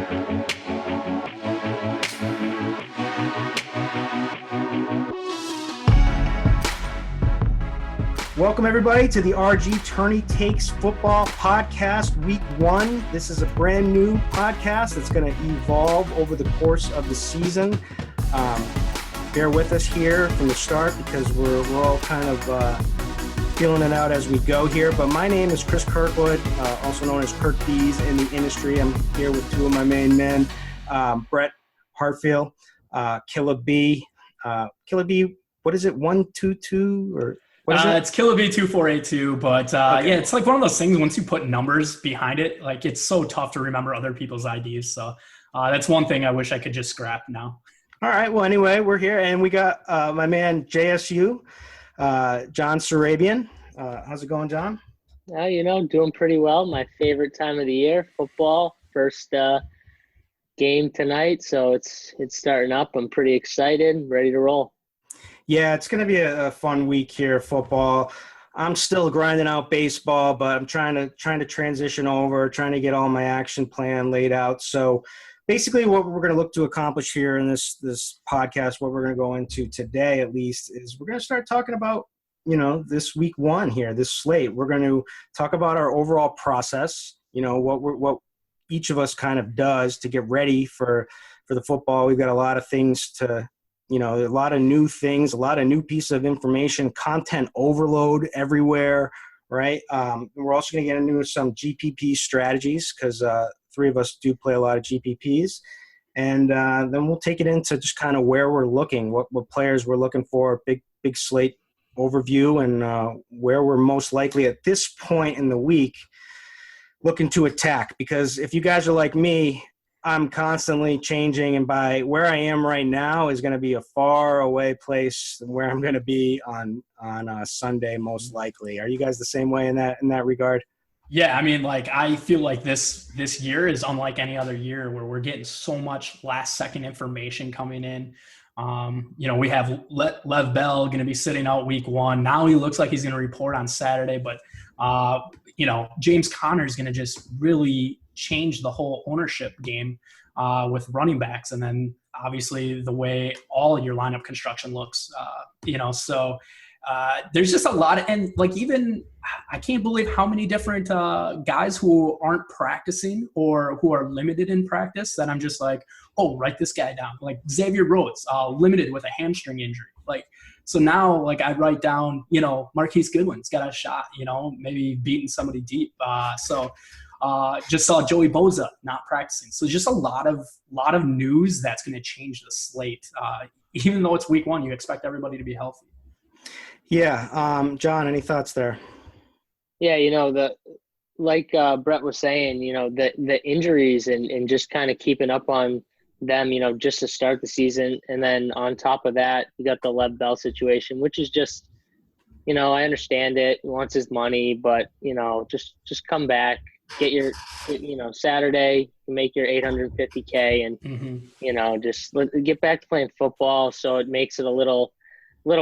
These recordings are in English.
Welcome, everybody, to the RG Tourney Takes Football Podcast Week 1. This is a brand new podcast that's going to evolve over the course of the season. Bear with us here from the start because we're all kind of feeling it out as we go here. But my name is Chris Kirkwood, also known as Kikdiese in the industry. I'm here with two of my main men, Brett Hartfield, KillaB. KillaB, what is it, 122 or... It's KillaB 2482, but okay. Yeah, it's like one of those things. Once you put numbers behind it, like it's so tough to remember other people's IDs. So that's one thing I wish I could just scrap now. All right. Well, anyway, we're here, and we got my man JSU, John Surabian. How's it going, John? Doing pretty well. My favorite time of the year, football. First game tonight, so it's starting up. I'm pretty excited, ready to roll. Yeah, it's going to be a fun week here, football. I'm still grinding out baseball, but I'm trying to transition over, trying to get all my action plan laid out. So basically what we're going to look to accomplish here in this podcast, what we're going to go into today at least, is we're going to start talking about, this week 1 here, this slate. We're going to talk about our overall process, what each of us kind of does to get ready for the football. We've got a lot of things to – a lot of new things, a lot of new pieces of information, content overload everywhere, right? We're also going to get into some GPP strategies because 3 of us do play a lot of GPPs. And then we'll take it into just kind of where we're looking, what players we're looking for, big slate overview, and where we're most likely at this point in the week looking to attack. Because if you guys are like me, I'm constantly changing, and by where I am right now is going to be a far away place than where I'm going to be on Sunday, most likely. Are you guys the same way in that regard? Yeah, I mean, I feel like this year is unlike any other year where we're getting so much last-second information coming in. We have Lev Bell going to be sitting out week 1. Now he looks like he's going to report on Saturday, but James Conner is going to just really change the whole ownership game with running backs, and then obviously the way all your lineup construction looks. So there's just a lot of, and even I can't believe how many different guys who aren't practicing or who are limited in practice that I'm just like, oh, write this guy down. Like Xavier Rhodes, limited with a hamstring injury. So now, I'd write down, Marquise Goodwin's got a shot, maybe beating somebody deep. Just saw Joey Bosa not practicing. So just a lot of news that's going to change the slate. Even though it's week 1, you expect everybody to be healthy. Yeah. John, any thoughts there? Yeah, Brett was saying, the injuries and just kind of keeping up on them, just to start the season. And then on top of that, you got the Lev Bell situation, which is just, I understand it. He wants his money, but, just come back, get your, Saturday, make your $850K and, just get back to playing football. So it makes it a little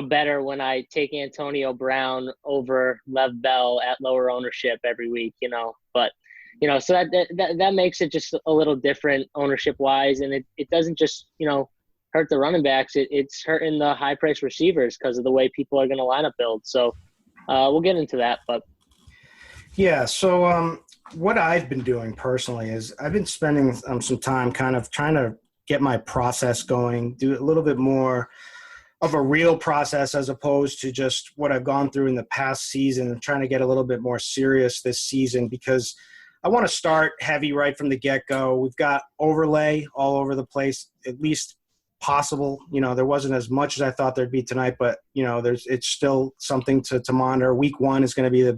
better when I take Antonio Brown over Lev Bell at lower ownership every week, but, so that makes it just a little different ownership wise. And it doesn't just, hurt the running backs. It's hurting the high price receivers because of the way people are going to line up build. So we'll get into that, but. Yeah. So what I've been doing personally is I've been spending some time kind of trying to get my process going, do a little bit more of a real process as opposed to just what I've gone through in the past season. I'm trying to get a little bit more serious this season because I want to start heavy right from the get-go. We've got overlay all over the place, at least possible. There wasn't as much as I thought there'd be tonight, but, it's still something to monitor. Week 1 is going to be the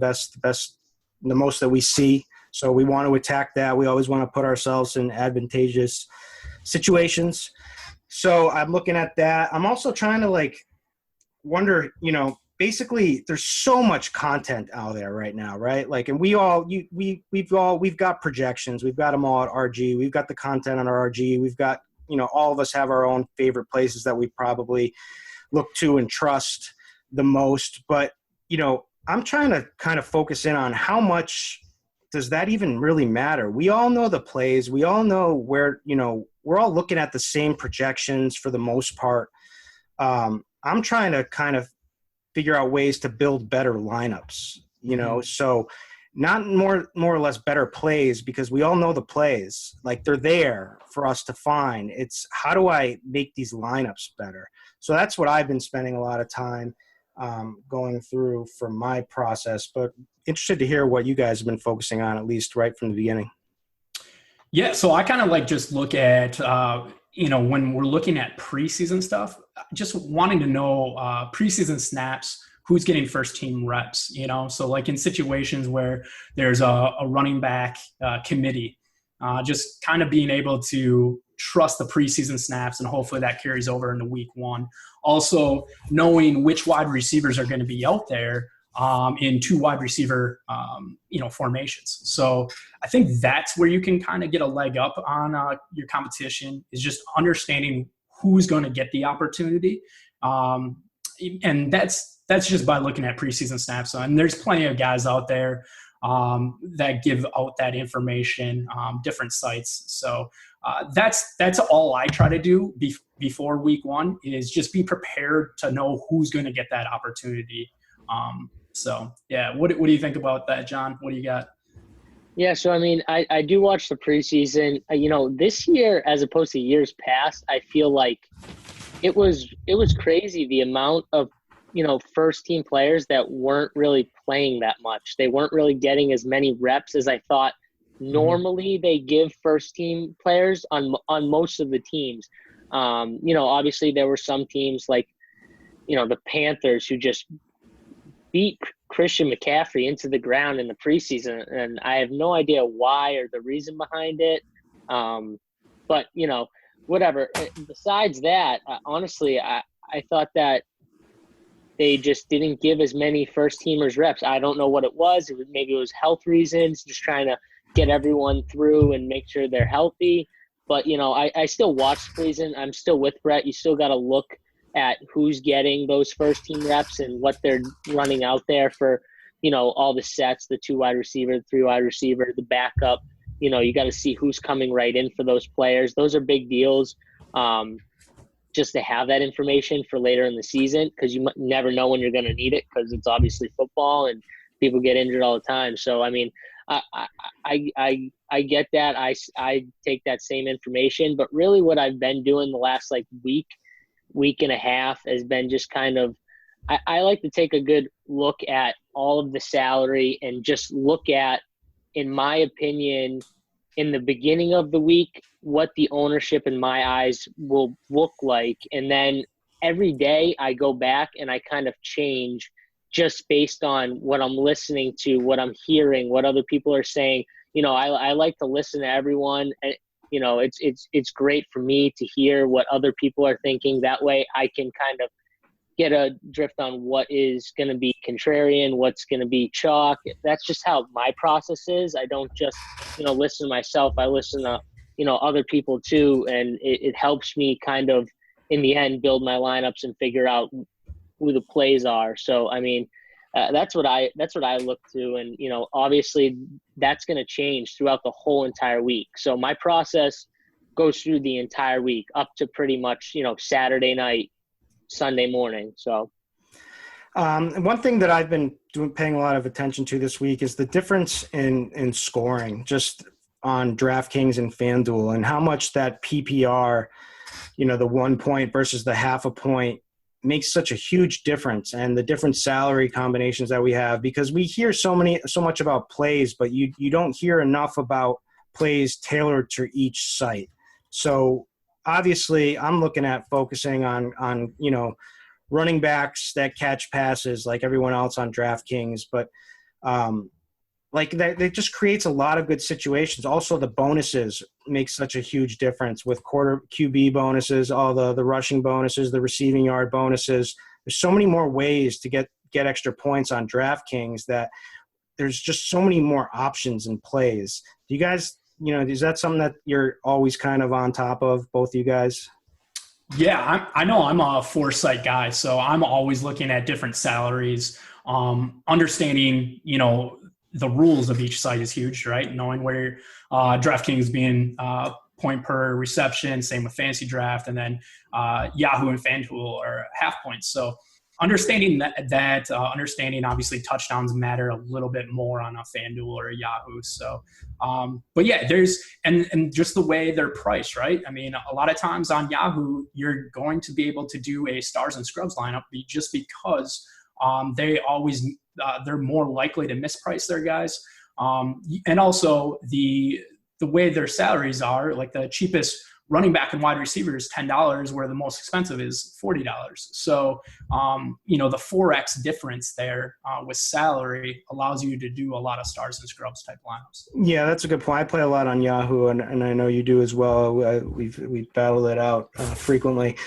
most that we see. So we want to attack that. We always want to put ourselves in advantageous situations. So I'm looking at that. I'm also trying to wonder, basically there's so much content out there right now, right? And we've got projections. We've got them all at RG. We've got the content on our RG. We've got, all of us have our own favorite places that we probably look to and trust the most. But, I'm trying to kind of focus in on how much does that even really matter? We all know the plays. We all know where, we're all looking at the same projections for the most part. I'm trying to kind of figure out ways to build better lineups, so not more or less better plays, because we all know the plays, like they're there for us to find. It's how do I make these lineups better? So that's what I've been spending a lot of time going through for my process, but interested to hear what you guys have been focusing on, at least right from the beginning. Yeah, so I kind of like just look at, when we're looking at preseason stuff, just wanting to know preseason snaps, who's getting first team reps, So like in situations where there's a running back committee, just kind of being able to trust the preseason snaps, and hopefully that carries over into week one. Also knowing which wide receivers are going to be out there in two wide receiver, formations. So I think that's where you can kind of get a leg up on your competition, is just understanding who's going to get the opportunity. And that's just by looking at preseason snaps. And there's plenty of guys out there that give out that information, different sites. So that's all I try to do before week one, is just be prepared to know who's going to get that opportunity. So yeah, what do you think about that, John? What do you got? Yeah, so I mean, I do watch the preseason. This year as opposed to years past, I feel like it was crazy the amount of first team players that weren't really playing that much. They weren't really getting as many reps as I thought normally they give first team players on most of the teams. Obviously there were some teams like the Panthers who just beat Christian McCaffrey into the ground in the preseason, and I have no idea why or the reason behind it. But whatever. Besides that, honestly, I thought that they just didn't give as many first teamers reps. I don't know what it was. Maybe it was health reasons, just trying to get everyone through and make sure they're healthy. But I still watch the preseason. I'm still with Brett. You still got to look at who's getting those first team reps and what they're running out there for, all the sets, the 2 wide receiver, the 3 wide receiver, the backup. You got to see who's coming right in for those players. Those are big deals, just to have that information for later in the season, because you never know when you're going to need it, because it's obviously football and people get injured all the time. So, I mean, I get that. I take that same information, but really what I've been doing the last week and a half has been just kind of, I like to take a good look at all of the salary and just look at, in my opinion, in the beginning of the week, what the ownership in my eyes will look like. And then every day I go back and I kind of change just based on what I'm listening to, what I'm hearing, what other people are saying. I like to listen to everyone. And, it's great for me to hear what other people are thinking. That way I can kind of get a drift on what is going to be contrarian, what's going to be chalk. That's just how my process is. I don't just, listen to myself. I listen to, other people too. And it helps me kind of, in the end, build my lineups and figure out who the plays are. So, I mean, that's what I look to. And, obviously that's going to change throughout the whole entire week. So my process goes through the entire week up to pretty much, Saturday night, Sunday morning. So one thing that I've been paying a lot of attention to this week is the difference in scoring just on DraftKings and FanDuel, and how much that PPR, the 1 point versus the half a point, makes such a huge difference, and the different salary combinations that we have, because we hear so much about plays, but you don't hear enough about plays tailored to each site. So obviously I'm looking at focusing on running backs that catch passes like everyone else on DraftKings, but like that, it just creates a lot of good situations. Also, the bonuses make such a huge difference with quarter QB bonuses, all the rushing bonuses, the receiving yard bonuses. There's so many more ways to get extra points on DraftKings that there's just so many more options and plays. Do you guys, is that something that you're always kind of on top of, both of you guys? Yeah, I know I'm a foresight guy, so I'm always looking at different salaries, understanding, the rules of each site is huge, right? Knowing where DraftKings being point per reception, same with Fantasy Draft, and then Yahoo and FanDuel are half points. So understanding that understanding obviously touchdowns matter a little bit more on a FanDuel or a Yahoo. So, but yeah, there's and just the way they're priced, right? I mean, a lot of times on Yahoo, you're going to be able to do a stars and scrubs lineup just because they always they're more likely to misprice their guys, and also the way their salaries are, like the cheapest running back and wide receiver is $10, where the most expensive is $40. So, the 4X difference there with salary allows you to do a lot of stars and scrubs type lineups. Yeah, that's a good point. I play a lot on Yahoo, and I know you do as well. We've battled it out frequently.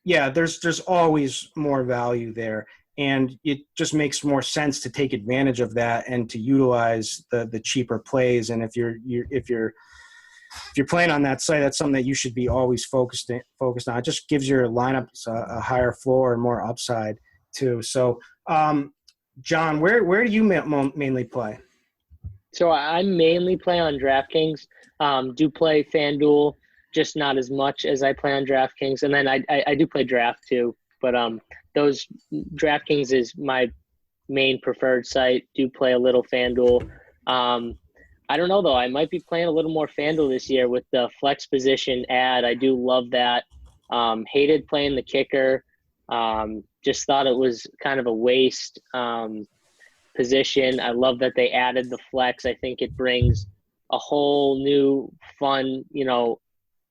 There's always more value there. And it just makes more sense to take advantage of that and to utilize the cheaper plays. And if you're playing on that site, that's something that you should be always focused on. It just gives your lineups a higher floor and more upside too. So, John, where do you mainly play? So I mainly play on DraftKings. Do play FanDuel, just not as much as I play on DraftKings. And then I do play Draft too, but those DraftKings is my main preferred site. Do play a little FanDuel. I don't know though. I might be playing a little more FanDuel this year with the flex position ad. I do love that. Hated playing the kicker. Just thought it was kind of a waste position. I love that they added the flex. I think it brings a whole new fun,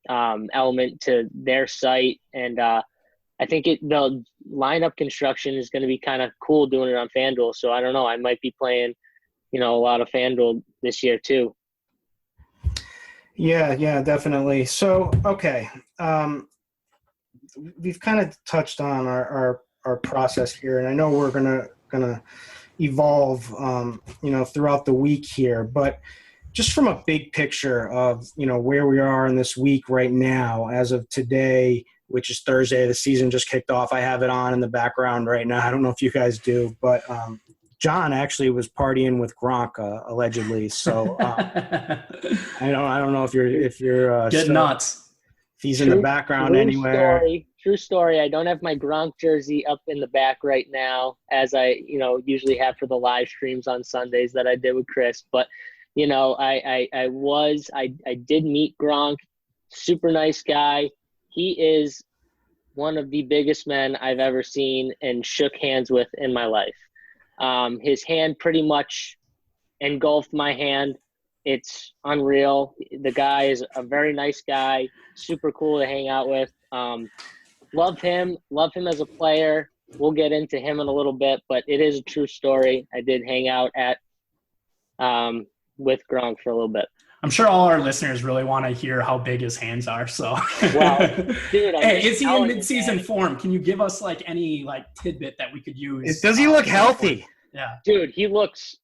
element to their site. And I think the lineup construction is going to be kind of cool doing it on FanDuel. So I don't know. I might be playing, a lot of FanDuel this year too. Yeah, definitely. So, okay. We've kind of touched on our process here, and I know we're gonna evolve, throughout the week here, but just from a big picture of, where we are in this week right now, as of today, which is Thursday, the season just kicked off. I have it on in the background right now. I don't know if you guys do, but John actually was partying with Gronk allegedly. So I don't know if you're get nuts. If he's in the background anywhere. True story. I don't have my Gronk jersey up in the back right now, as I usually have for the live streams on Sundays that I did with Chris. But I did meet Gronk. Super nice guy. He is one of the biggest men I've ever seen and shook hands with in my life. His hand pretty much engulfed my hand. It's unreal. The guy is a very nice guy, super cool to hang out with. Love him as a player. We'll get into him in a little bit, but it is a true story. I did hang out with Gronk for a little bit. I'm sure all our listeners really want to hear how big his hands are. So, well, dude, hey, is he in mid-season form? Can you give us tidbit that we could use? Does he look healthy? Yeah, dude, he looks.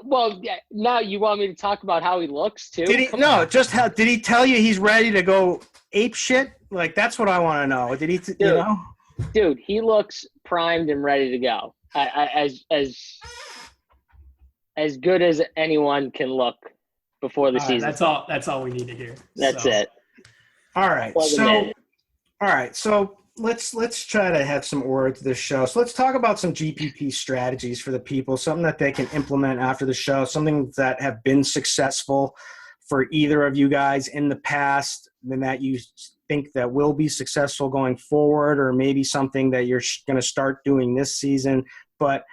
Well, yeah. Now you want me to talk about how he looks too? Did he tell you he's ready to go ape shit? That's what I want to know. Did he? Dude, he looks primed and ready to go. As good as anyone can look before the season. That's all we need to hear. That's it. All right. So let's try to have some order to this show. So let's talk about some GPP strategies for the people, something that they can implement after the show, something that have been successful for either of you guys in the past, and that you think that will be successful going forward, or maybe something that you're going to start doing this season. But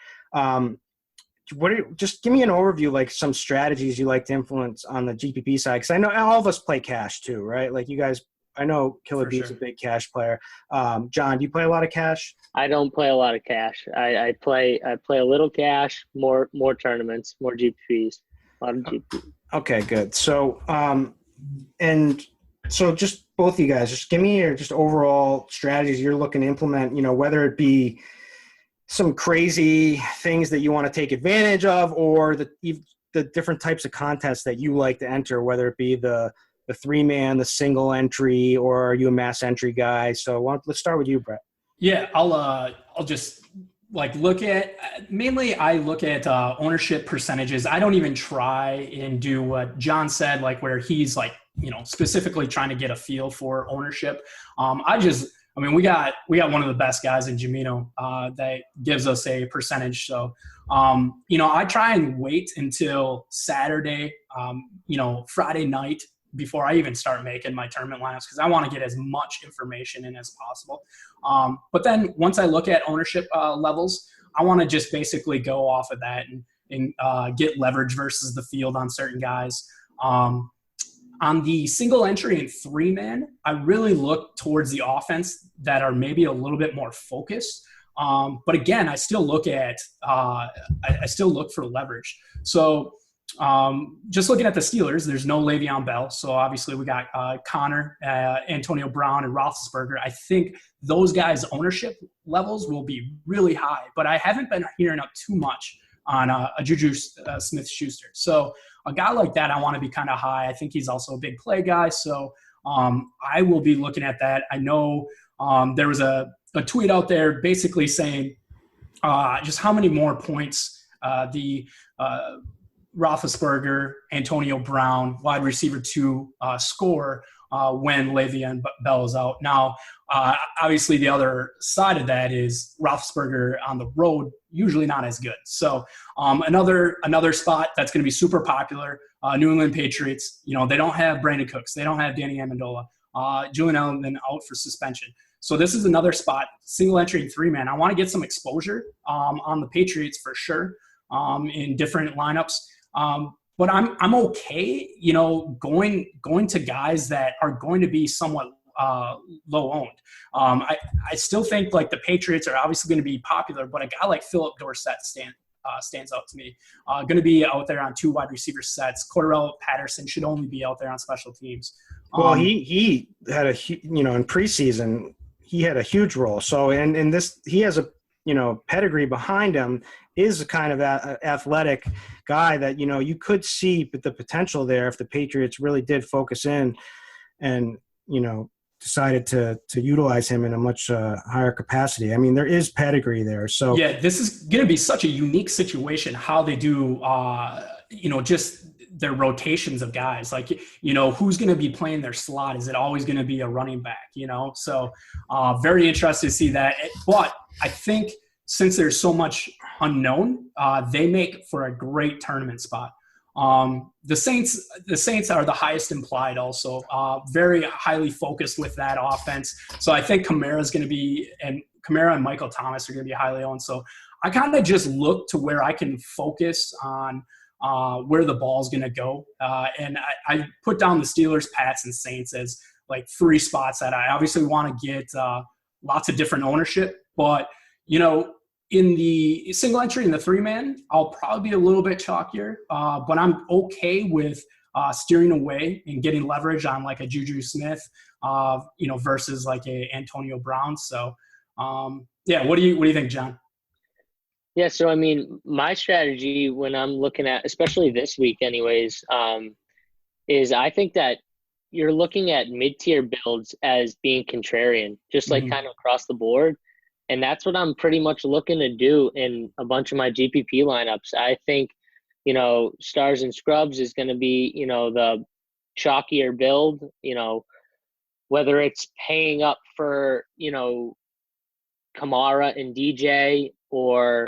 just give me an overview, some strategies you like to influence on the GPP side, because I know all of us play cash too, right? You guys, I know KillaB is a big cash player. John, do you play a lot of cash? I don't play a lot of cash. I play a little cash, more tournaments, more GPPs, a lot of GPPs. Okay, good. So so just both of you guys, just give me your just overall strategies you're looking to implement, whether it be some crazy things that you want to take advantage of, or the different types of contests that you like to enter, whether it be the 3-man, the single entry, or are you a mass entry guy? So let's start with you, Brett. Yeah, I'll just like look at mainly I look at ownership percentages. I don't even try and do what John said, like where he's like, specifically trying to get a feel for ownership. We got one of the best guys in Jamino that gives us a percentage. So, I try and wait until Saturday, Friday night before I even start making my tournament lineups, because I want to get as much information in as possible. But then once I look at ownership levels, I want to just basically go off of that and get leverage versus the field on certain guys. On the single entry and 3-man, I really look towards the offense that are maybe a little bit more focused. But again, I still look at I still look for leverage. So just looking at the Steelers, there's no Le'Veon Bell. So obviously we got Connor, Antonio Brown, and Roethlisberger. I think those guys' ownership levels will be really high, but I haven't been hearing up too much on a Juju Smith-Schuster. So a guy like that, I want to be kind of high. I think he's also a big play guy. So I will be looking at that. I know there was a tweet out there basically saying just how many more points the Roethlisberger, Antonio Brown, wide receiver 2 score when Le'Veon Bell is out. Now, obviously the other side of that is Roethlisberger on the road, usually not as good. So another spot that's going to be super popular, New England Patriots, they don't have Brandon Cooks. They don't have Danny Amendola. Julian Edelman out for suspension. So this is another spot, single entry and 3-man. I want to get some exposure on the Patriots for sure in different lineups. But I'm okay, going to guys that are going to be somewhat low owned. I still think like the Patriots are obviously going to be popular, but a guy like Philip Dorsett stands out to me. Going to be out there on 2 wide receiver sets. Cordarrelle Patterson should only be out there on special teams. Well, he had in preseason, he had a huge role. So, and this, he has a, pedigree behind him, is a kind of athletic guy that, you could see the potential there if the Patriots really did focus in and, decided to utilize him in a much higher capacity. I mean, there is pedigree there. So yeah, this is going to be such a unique situation, how they do, just their rotations of guys. Like, who's going to be playing their slot? Is it always going to be a running back, So very interested to see that. But I think since there's so much unknown, they make for a great tournament spot. The Saints are the highest implied also, very highly focused with that offense. So I think Kamara and Michael Thomas are going to be highly owned. So I kind of just look to where I can focus on where the ball's going to go. And I put down the Steelers, Pats, and Saints as like 3 spots that I obviously want to get lots of different ownership. But, in the single entry and the 3-man, I'll probably be a little bit chalkier, but I'm okay with steering away and getting leverage on like a Juju Smith, versus like a Antonio Brown. So, what do you think, John? Yeah, so I mean, my strategy when I'm looking at, especially this week anyways, is I think that you're looking at mid-tier builds as being contrarian, just like kind of across the board. And that's what I'm pretty much looking to do in a bunch of my GPP lineups. I think, Stars and Scrubs is going to be, the chalkier build, whether it's paying up for, Kamara and DJ, or,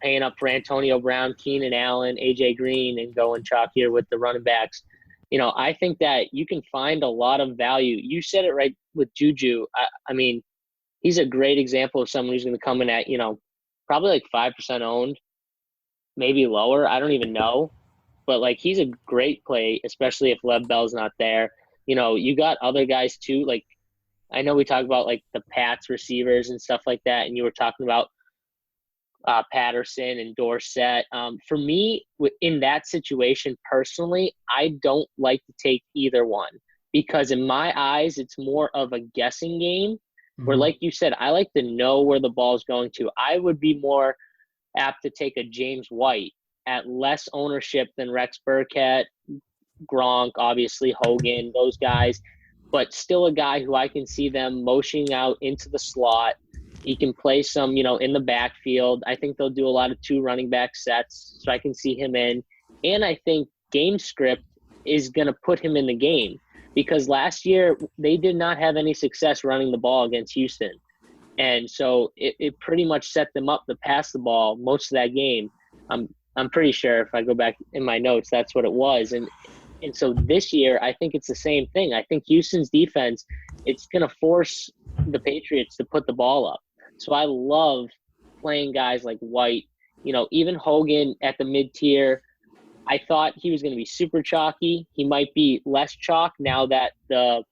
paying up for Antonio Brown, Keenan Allen, AJ Green, and going chalkier with the running backs. I think that you can find a lot of value. You said it right with Juju. I mean, he's a great example of someone who's going to come in at, probably like 5% owned, maybe lower. I don't even know. But, like, he's a great play, especially if Lev Bell's not there. You got other guys too. Like, I know we talk about, like, the Pats receivers and stuff like that, and you were talking about Patterson and Dorsett. For me, in that situation, personally, I don't like to take either one because in my eyes, it's more of a guessing game. Where, like you said, I like to know where the ball's going to. I would be more apt to take a James White at less ownership than Rex Burkhead, Gronk, obviously Hogan, those guys, but still a guy who I can see them motioning out into the slot, He can play some, in the backfield. I think they'll do a lot of 2 running back sets, so I can see him in. And I think game script is going to put him in the game, because last year they did not have any success running the ball against Houston. And so it pretty much set them up to pass the ball most of that game. I'm pretty sure if I go back in my notes, that's what it was. And so this year, I think it's the same thing. I think Houston's defense, it's going to force the Patriots to put the ball up. So I love playing guys like White, even Hogan at the mid-tier. I thought he was going to be super chalky. He might be less chalk now that the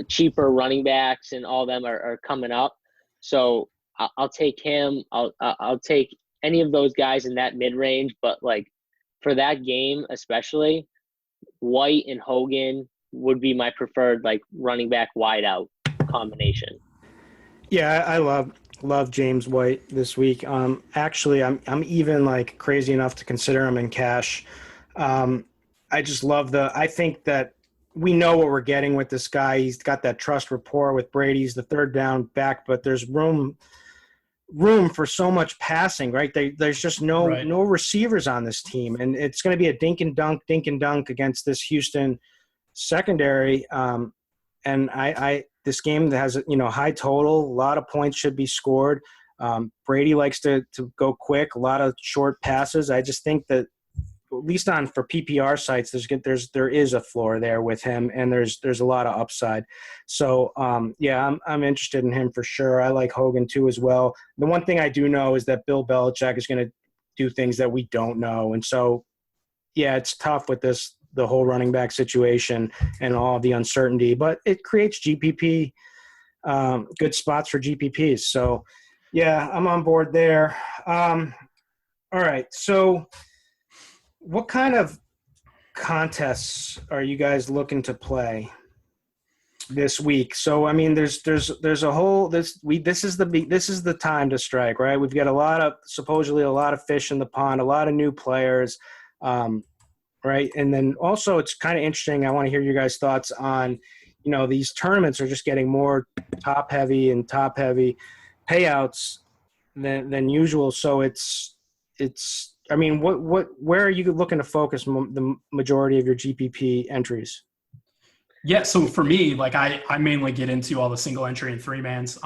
cheaper running backs and all them are coming up. So I'll take him. I'll take any of those guys in that mid-range, but like for that game especially, White and Hogan would be my preferred like running back wide out combination. Yeah, I love James White this week. Actually, I'm even like crazy enough to consider him in cash. I just love I think that we know what we're getting with this guy. He's got that trust rapport with Brady. He's the third down back, but there's room for so much passing, right? There's just no receivers on this team, and it's going to be a dink and dunk against this Houston secondary. And this game that has high total, a lot of points should be scored. Brady likes to go quick, a lot of short passes. I just think that at least for PPR sites, there is a floor there with him, and there's a lot of upside. So yeah, I'm interested in him for sure. I like Hogan too as well. The one thing I do know is that Bill Belichick is going to do things that we don't know, and so yeah, it's tough with the whole running back situation and all the uncertainty, but it creates GPP, good spots for GPPs. So yeah, I'm on board there. All right. So what kind of contests are you guys looking to play this week? So, I mean, there's a whole, this is the time to strike, right? We've got supposedly a lot of fish in the pond, a lot of new players, right? And then also it's kind of interesting. I want to hear your guys' thoughts on, these tournaments are just getting more top heavy payouts than usual. So it's, I mean, where are you looking to focus the majority of your GPP entries? Yeah, so for me, like I mainly get into all the single entry and 3-mans.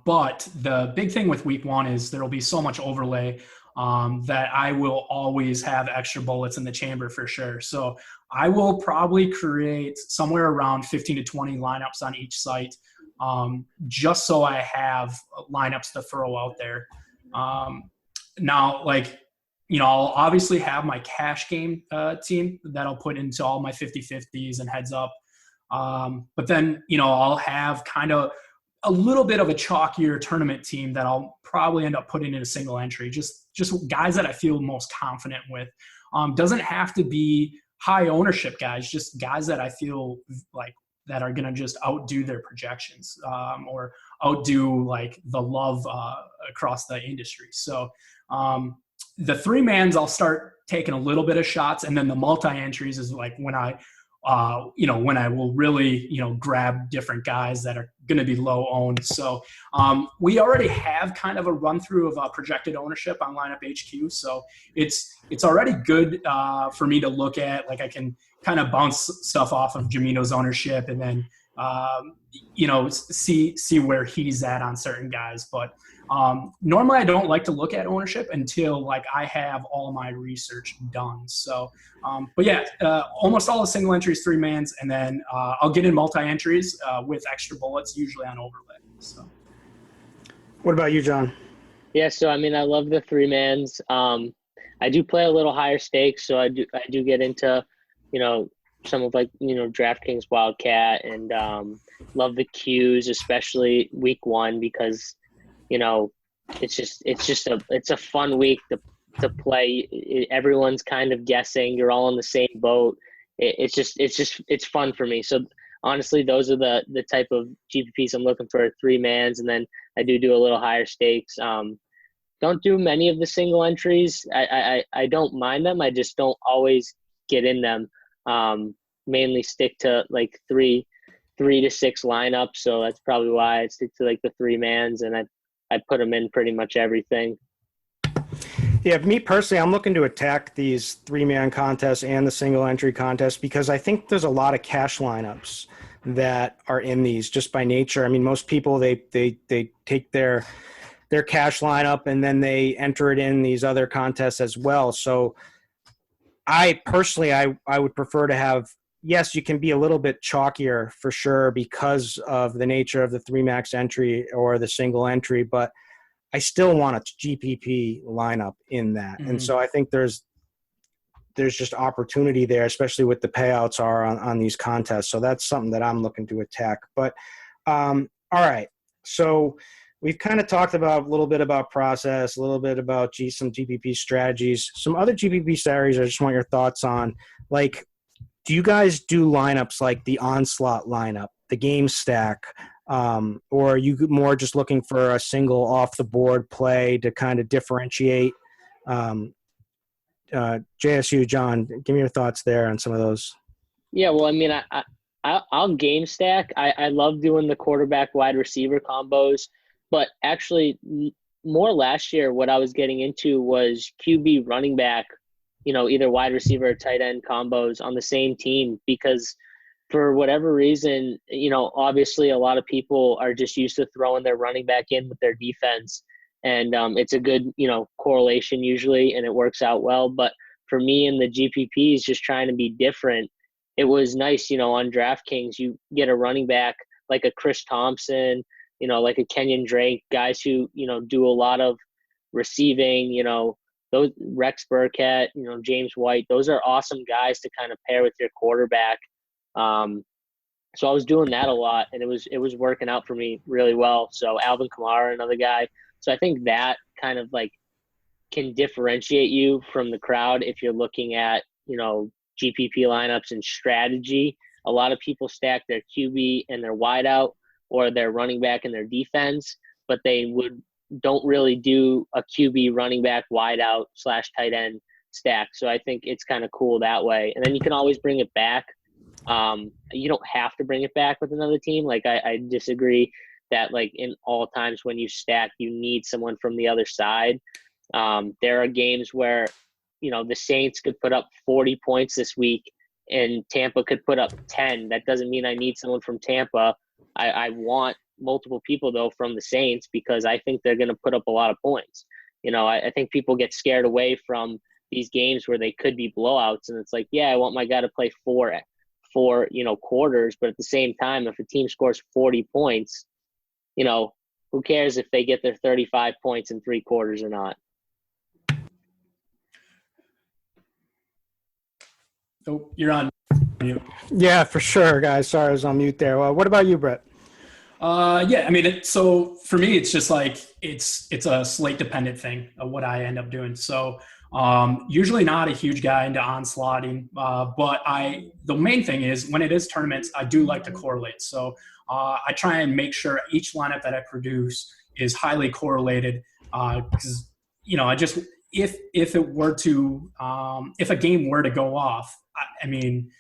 But the big thing with week 1 is there'll be so much overlay that I will always have extra bullets in the chamber for sure. So I will probably create somewhere around 15 to 20 lineups on each site, just so I have lineups to throw out there. Now, like, I'll obviously have my cash game team that I'll put into all my 50-50s and heads up. But then, I'll have kind of a little bit of a chalkier tournament team that I'll probably end up putting in a single entry, just guys that I feel most confident with. Doesn't have to be high ownership guys, just guys that I feel like that are going to just outdo their projections, or outdo like the love across the industry. So, the 3-mans, I'll start taking a little bit of shots, and then the multi-entries is like when I will really, grab different guys that are going to be low owned. So we already have kind of a run through of projected ownership on Lineup HQ. So it's already good for me to look at. Like I can kind of bounce stuff off of Jamino's ownership and then, see where he's at on certain guys. But normally I don't like to look at ownership until like I have all my research done. So, but yeah, almost all the single entries, 3-mans, and then I'll get in multi-entries with extra bullets, usually on overlay. So, what about you, John? Yeah, so I mean, I love the 3-mans. I do play a little higher stakes, so I do get into, some of like, DraftKings Wildcat, and love the Qs, especially week 1, because it's a fun week to play. Everyone's kind of guessing. You're all in the same boat. It's fun for me. So honestly, those are the type of GPPs I'm looking for, 3-mans, and then I do a little higher stakes. Don't do many of the single entries. I don't mind them. I just don't always get in them. Mainly stick to like 3 3 to 6 lineups. So that's probably why I stick to like the 3-mans, and I put them in pretty much everything. Yeah, me personally, I'm looking to attack these 3-man contests and the single entry contest because I think there's a lot of cash lineups that are in these just by nature. I mean, most people, they take their cash lineup and then they enter it in these other contests as well. So I personally, I would prefer to have, yes, you can be a little bit chalkier for sure because of the nature of the 3-max entry or the single entry, but I still want a GPP lineup in that. Mm-hmm. And so I think there's just opportunity there, especially with the payouts are on these contests. So that's something that I'm looking to attack. But all right. So we've kind of talked about a little bit about process, a little bit about some GPP strategies, some other GPP strategies I just want your thoughts on. Like, do you guys do lineups like the onslaught lineup, the game stack, or are you more just looking for a single off the board play to kind of differentiate? JSU, John, give me your thoughts there on some of those. Yeah, well, I mean, I'll game stack. I love doing the quarterback wide receiver combos, but actually more last year, what I was getting into was QB running back, either wide receiver or tight end combos on the same team, because for whatever reason, obviously a lot of people are just used to throwing their running back in with their defense. And it's a good, correlation usually, and it works out well. But for me and the GPPs, just trying to be different, it was nice, on DraftKings, you get a running back like a Chris Thompson, like a Kenyon Drake, guys who, do a lot of receiving, those Rex Burkhead, James White, those are awesome guys to kind of pair with your quarterback. So I was doing that a lot, and it was working out for me really well. So Alvin Kamara, another guy. So I think that kind of like can differentiate you from the crowd if you're looking at, GPP lineups and strategy. A lot of people stack their QB and their wideout or their running back and their defense, but they don't really do a QB running back wideout / tight end stack. So I think it's kind of cool that way. And then you can always bring it back. You don't have to bring it back with another team. Like I disagree that like in all times when you stack, you need someone from the other side. There are games where, the Saints could put up 40 points this week and Tampa could put up 10. That doesn't mean I need someone from Tampa. I want multiple people though from the Saints because I think they're going to put up a lot of points. I think people get scared away from these games where they could be blowouts, and it's like, yeah, I want my guy to play four quarters, but at the same time, if a team scores 40 points, who cares if they get their 35 points in 3 quarters or not? Oh, you're on mute. Yeah, for sure, guys. Sorry, I was on mute there. Well, what about you, Brett? Yeah, I mean, so for me, it's just like it's a slate dependent thing of what I end up doing. So usually not a huge guy into onslaughting, but the main thing is when it is tournaments, I do like to correlate. So I try and make sure each lineup that I produce is highly correlated because I just if it were to if a game were to go off, I mean,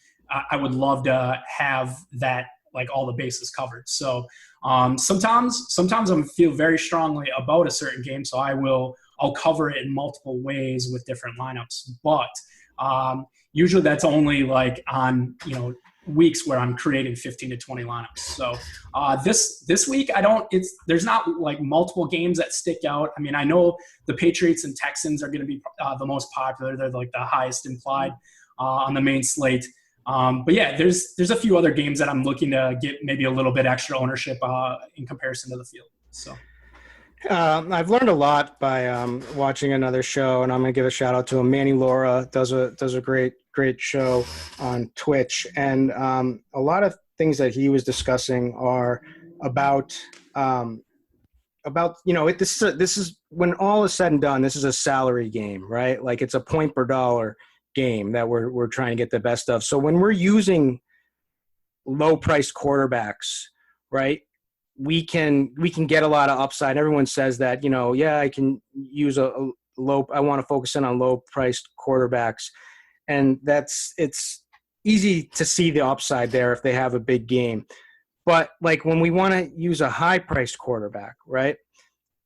I would love to have that, like all the bases covered. So sometimes I feel very strongly about a certain game, so I'll cover it in multiple ways with different lineups. But usually that's only like on weeks where I'm creating 15 to 20 lineups. So this week there's not like multiple games that stick out. I mean, I know the Patriots and Texans are going to be the most popular. They're like the highest implied on the main slate. But yeah, there's a few other games that I'm looking to get maybe a little bit extra ownership in comparison to the field. So I've learned a lot by watching another show, and I'm going to give a shout out to him. Manny Laura does a great show on Twitch, and a lot of things that he was discussing are about this is when all is said and done, this is a salary game, right? Like it's a point per dollar game that we're trying to get the best of. So when we're using low priced quarterbacks, right, we can get a lot of upside. Everyone says that, I can use I want to focus in on low priced quarterbacks. And it's easy to see the upside there if they have a big game. But like when we want to use a high-priced quarterback, right?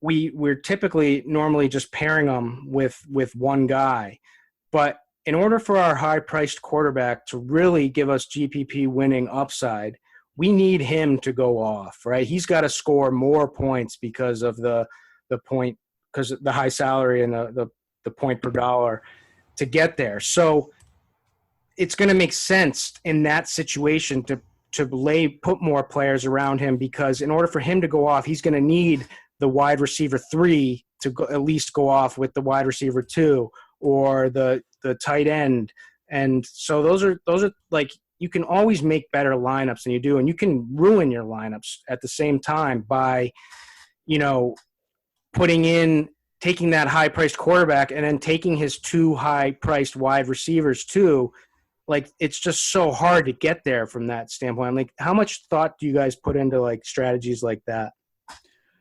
We're typically normally just pairing them with one guy. But in order for our high-priced quarterback to really give us GPP winning upside, we need him to go off, right? He's got to score more points because of the point, because of the high salary and the point per dollar to get there. So it's going to make sense in that situation to put more players around him, because in order for him to go off, he's going to need the wide receiver 3 to at least go off with the wide receiver 2 or the tight end. And so those are like, you can always make better lineups than you do, and you can ruin your lineups at the same time by, taking that high-priced quarterback and then taking his 2 high-priced wide receivers too. Like, it's just so hard to get there from that standpoint. I'm like, how much thought do you guys put into like strategies like that?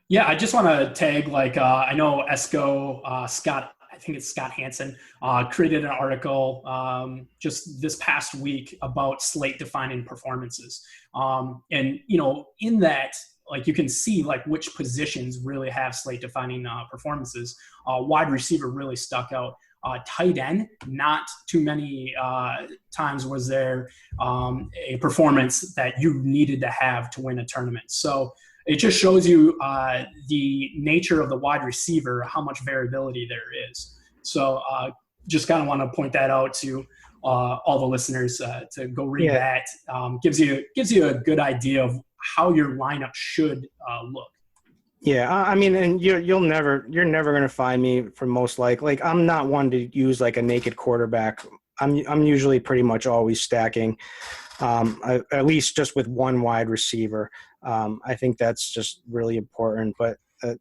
Yeah, I just want to tag, I know Esco, Scott, I think it's Scott Hansen, created an article just this past week about slate defining performances. And, in that, you can see which positions really have slate defining performances. Wide receiver really stuck out. Tight end, not too many times was there a performance that you needed to have to win a tournament. So it just shows you the nature of the wide receiver, how much variability there is. So just kind of want to point that out to all the listeners to go read that. Gives you a good idea of how your lineup should look. Yeah, I mean, and you're never going to find me for most like I'm not one to use like a naked quarterback. I'm usually pretty much always stacking, at least just with one wide receiver. I think that's just really important, but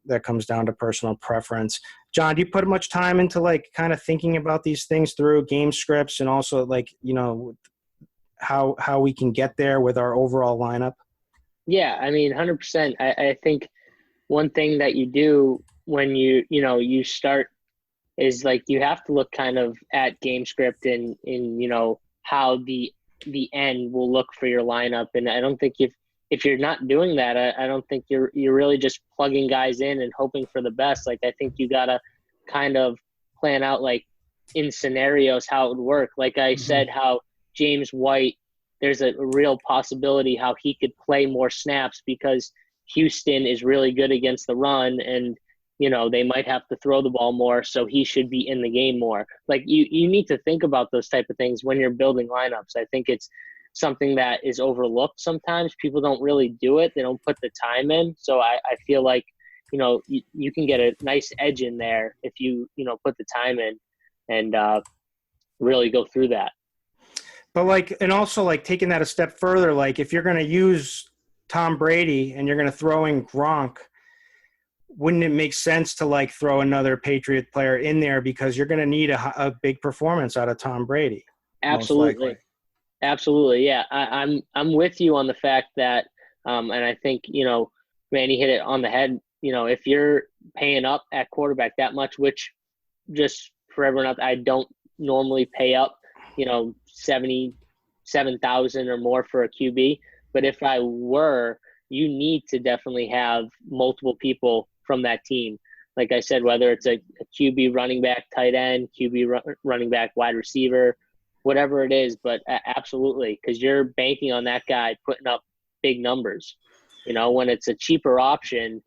that comes down to personal preference. John, do you put much time into kind of thinking about these things through game scripts and also how we can get there with our overall lineup? Yeah, I mean, 100%. I think one thing that you do when you start is you have to look kind of at game script and how the end will look for your lineup. And I don't think if you're not doing that, I don't think you're really just plugging guys in and hoping for the best. I think you gotta kind of plan out in scenarios how it would work. I said, how James White, there's a real possibility how he could play more snaps because Houston is really good against the run, and they might have to throw the ball more, so he should be in the game more. You need to think about those type of things when you're building lineups. I think it's something that is overlooked sometimes. People don't really do it. They don't put the time in. So I feel like you can get a nice edge in there if you put the time in and really go through that. But and also taking that a step further, if you're going to use Tom Brady and you're going to throw in Gronk, wouldn't it make sense to throw another Patriot player in there because you're going to need a big performance out of Tom Brady? Absolutely. Absolutely. Yeah. I'm with you on the fact that, and I think, Manny hit it on the head. If you're paying up at quarterback that much, which just for everyone else, I don't normally pay up, 77,000 or more for a QB. But if I were, you need to definitely have multiple people from that team. Like I said, whether it's a QB, running back, tight end, QB, running back, wide receiver, whatever it is. But absolutely, because you're banking on that guy putting up big numbers. When it's a cheaper option,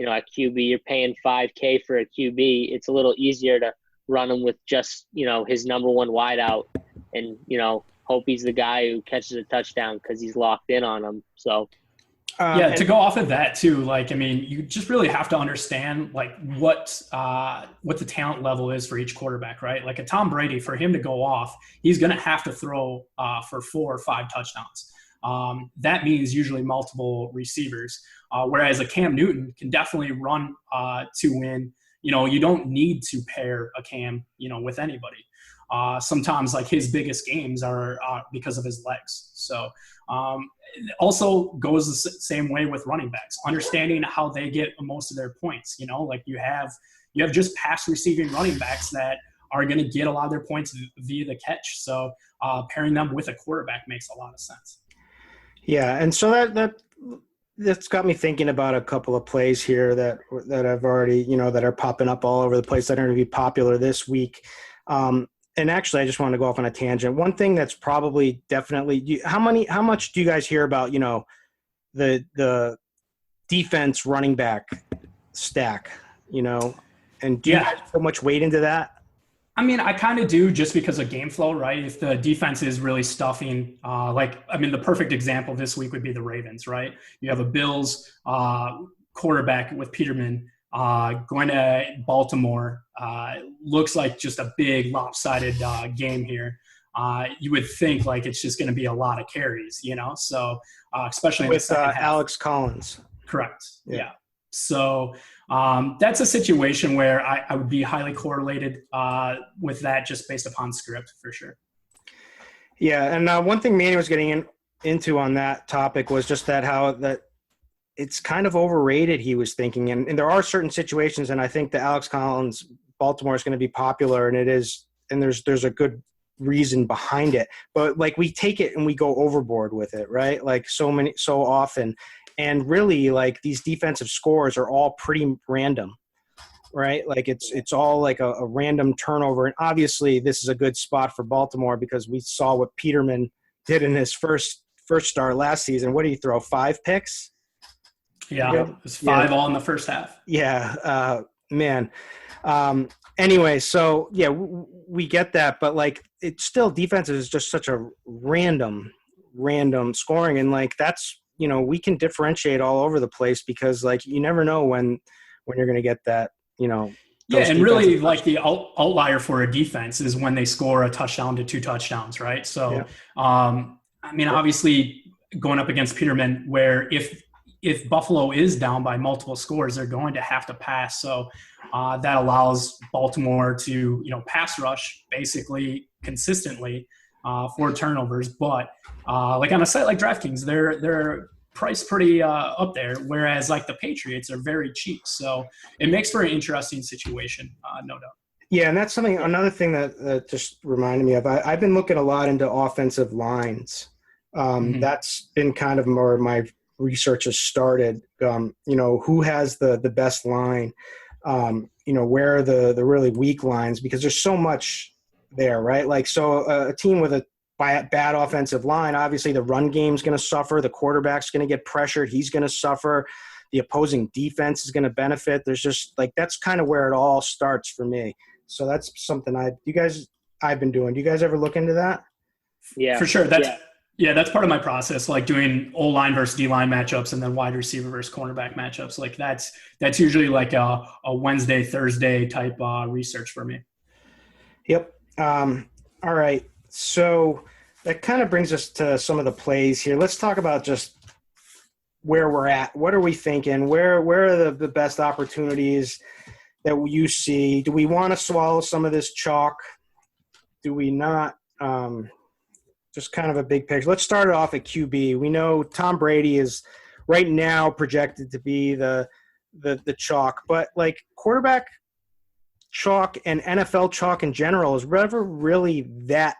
at QB, you're paying $5,000 for a QB. It's a little easier to run him with just, his number one wideout and, hope he's the guy who catches a touchdown because he's locked in on him. So, to go off of that too, you just really have to understand what the talent level is for each quarterback, right? A Tom Brady, for him to go off, he's going to have to throw for 4 or 5 touchdowns. That means usually multiple receivers, whereas a Cam Newton can definitely run to win. You don't need to pair a Cam, with anybody. Sometimes his biggest games are because of his legs. So also goes the same way with running backs, understanding how they get most of their points. You have just pass receiving running backs that are going to get a lot of their points via the catch. So pairing them with a quarterback makes a lot of sense. Yeah, and so that that's got me thinking about a couple of plays here that I've already, that are popping up all over the place that are going to be popular this week. And actually, I just want to go off on a tangent. One thing that's probably definitely how much do you guys hear about, the defense running back stack, and do you guys put much weight into that? I mean, I kind of do, just because of game flow, right? If the defense is really stuffing, the perfect example this week would be the Ravens, right? You have a Bills quarterback with Peterman going to Baltimore. Looks like just a big lopsided game here. You would think like it's just going to be a lot of carries, So especially in with the second half. Alex Collins. Correct. Yeah. So that's a situation where I would be highly correlated with that, just based upon script, for sure. Yeah, and one thing Manny was getting into on that topic was just that it's kind of overrated, he was thinking. And there are certain situations, and I think the Alex Collins Baltimore is going to be popular, and it is, and there's a good reason behind it. But like, we take it and we go overboard with it, right? Like so often. And really, like, these defensive scores are all pretty random, right? Like it's all like a random turnover. And obviously this is a good spot for Baltimore because we saw what Peterman did in his first start last season. What did he throw? 5 picks? Yeah, it was 5 all in the first half. Yeah, man. Anyway, so yeah, we get that, but like, it's still, defense is just such a random scoring, and like that's, we can differentiate all over the place because like you never know when you're going to get that, Yeah, and really, like, the outlier for a defense is when they score a touchdown to 2 touchdowns, right? So, obviously going up against Peterman, where if Buffalo is down by multiple scores, they're going to have to pass. So that allows Baltimore to, pass rush basically consistently for turnovers. But like on a site like DraftKings, they're priced pretty up there, whereas like the Patriots are very cheap. So it makes for an interesting situation, no doubt. Yeah, and that's another thing that just reminded me of. I've been looking a lot into offensive lines. That's been kind of more my research has started. Who has the best line? Where are the really weak lines? Because there's so much there, right? Like, so a team with a bad offensive line, obviously the run game's going to suffer. The quarterback's going to get pressured. He's going to suffer. The opposing defense is going to benefit. There's just like, that's kind of where it all starts for me. So that's something I've been doing. Do you guys ever look into that? Yeah, for sure. That's part of my process, like doing O-line versus D-line matchups and then wide receiver versus cornerback matchups. Like that's usually like a Wednesday, Thursday type research for me. Yep. All right. So that kind of brings us to some of the plays here. Let's talk about just where we're at. What are we thinking? Where are the best opportunities that you see? Do we want to swallow some of this chalk? Do we not? Just kind of a big picture. Let's start it off at QB. We know Tom Brady is right now projected to be the chalk, but like quarterback chalk and NFL chalk in general is never really that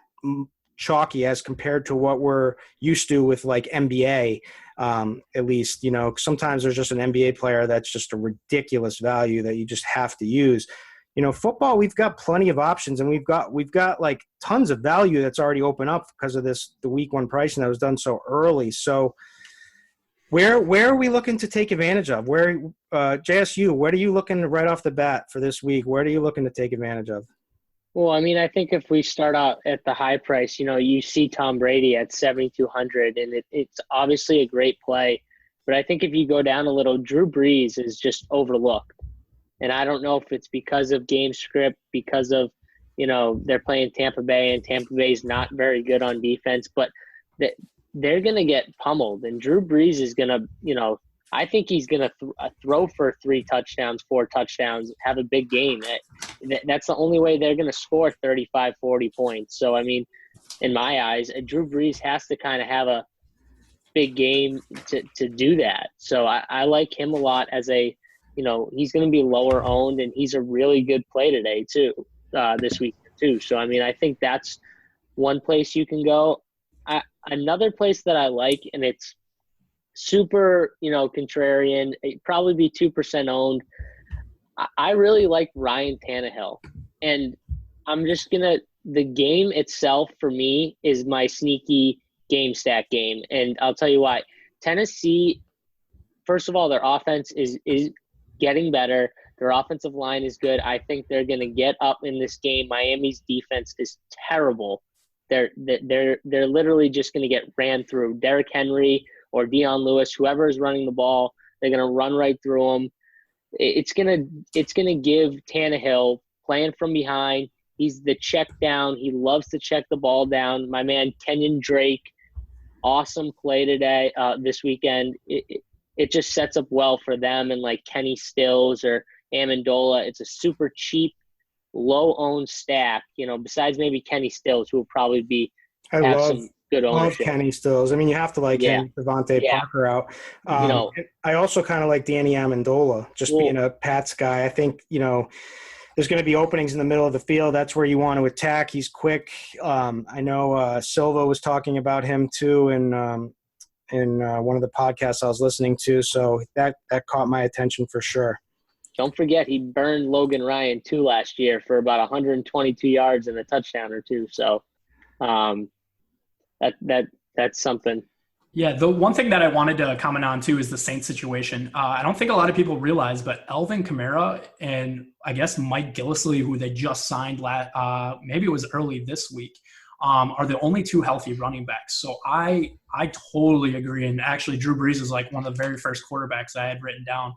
chalky as compared to what we're used to with like NBA. At least, sometimes there's just an NBA player that's just a ridiculous value that you just have to use. Football, we've got plenty of options, and we've got like tons of value that's already opened up because of the week 1 pricing that was done so early. So where are we looking to take advantage of? Where JSU, what are you looking right off the bat for this week? What are you looking to take advantage of? Well, I mean, I think if we start out at the high price, you see Tom Brady at 7,200, and it's obviously a great play. But I think if you go down a little, Drew Brees is just overlooked. And I don't know if it's because of game script, because of, they're playing Tampa Bay, and Tampa Bay is not very good on defense, but they're going to get pummeled. And Drew Brees is going to, I think he's going to throw for 3 touchdowns, 4 touchdowns, have a big game. That's the only way they're going to score 35, 40 points. So, I mean, in my eyes, Drew Brees has to kind of have a big game to do that. So I like him a lot as a, he's going to be lower owned, and he's a really good play today too, this week too. So, I mean, I think that's one place you can go. Another place that I like, and it's super, contrarian. It'd probably be 2% owned. I really like Ryan Tannehill. And I'm just going to – the game itself for me is my sneaky game stack game. And I'll tell you why. Tennessee, first of all, their offense is getting better. Their offensive line is good. I think they're going to get up in this game. Miami's defense is terrible. They're literally just going to get ran through. Derrick Henry or Deion Lewis, whoever is running the ball, they're going to run right through them. It's gonna give Tannehill playing from behind. He's the check down. He loves to check the ball down. My man Kenyon Drake, awesome play today, this weekend. It just sets up well for them and like Kenny Stills or Amendola. It's a super cheap, low-owned stack. Besides maybe Kenny Stills, who will probably have some good ownership. Love Kenny Stills. I mean, you have to like him, Devontae Parker out. I also kind of like Danny Amendola, just being a Pats guy. I think, there's going to be openings in the middle of the field. That's where you want to attack. He's quick. I know Silva was talking about him too in one of the podcasts I was listening to. So that caught my attention for sure. Don't forget he burned Logan Ryan too last year for about 122 yards and a touchdown or two. So that's something. Yeah, the one thing that I wanted to comment on too is the Saints situation. I don't think a lot of people realize, but Alvin Kamara and I guess Mike Gillislee, who they just signed maybe it was early this week, are the only two healthy running backs. So I totally agree. And actually, Drew Brees is like one of the very first quarterbacks I had written down.